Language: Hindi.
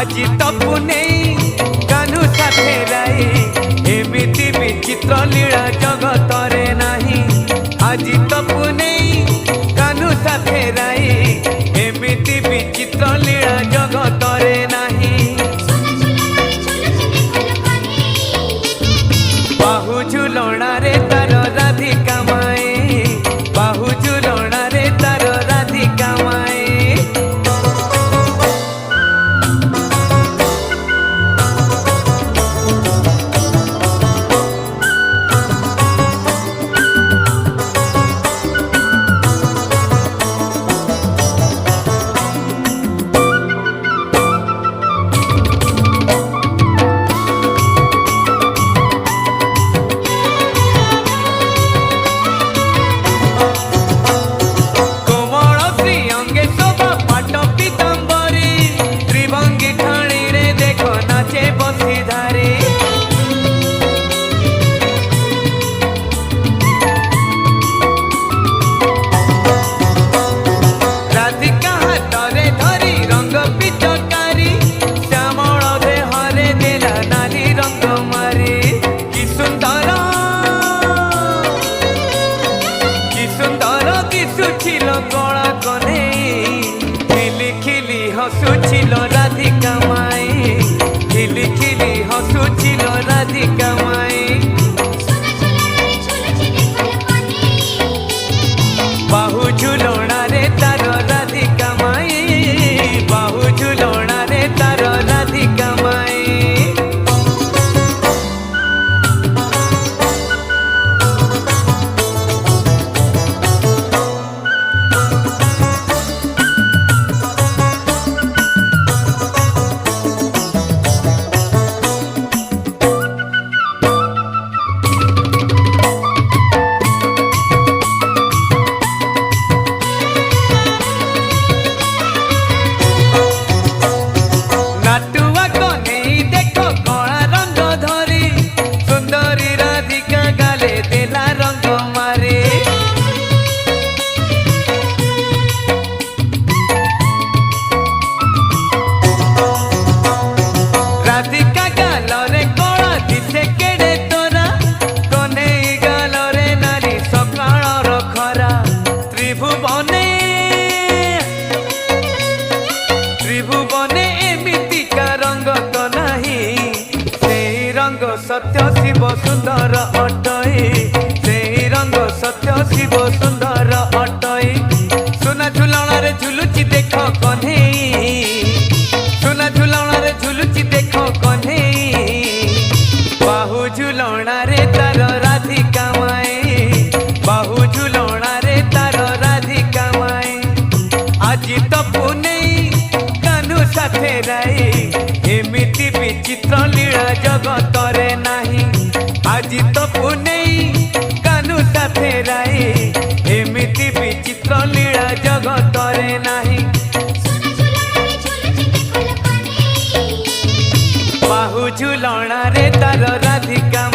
आज तपु नहीं कान्हू साथे राई एमिति विचित्र लीला जगत रे नहीं। आज तपु नहीं कान्हू साथे राई एमिति विचित्र लीला जगत रे नहीं। बाहु झुलना रे तार राधिका माए बाहु झुलना रे तार राधिका माए। हसुचिल राधिका माए खिली खिली हसुचिल राधिका माए। बाहु झुलना रे तार राधिका माए बाहु झुलना रे तार राधिका माए। त्रिभुवने एमितिका रंग तो नहीं से रंग सत्य शिव सुंदर अटई से रंग सत्य शिव सुंदर अटई। सुना झुलना रे झुलुची देख कन्हई सुना झुलना रे झुलुची देख कन्हई। बाहु झुलना रे तार राधिका माए बाहु झुलना रे तार राधिका माए। आज तपु नहीं कान्हू साथे राई एमिति विचित्र लीला जगत रे नहीं। आज तपु नहीं कान्हू साथे राई एमिति विचित्र लीला जगत रे नहीं। बाहु झुलना रे तार राधिका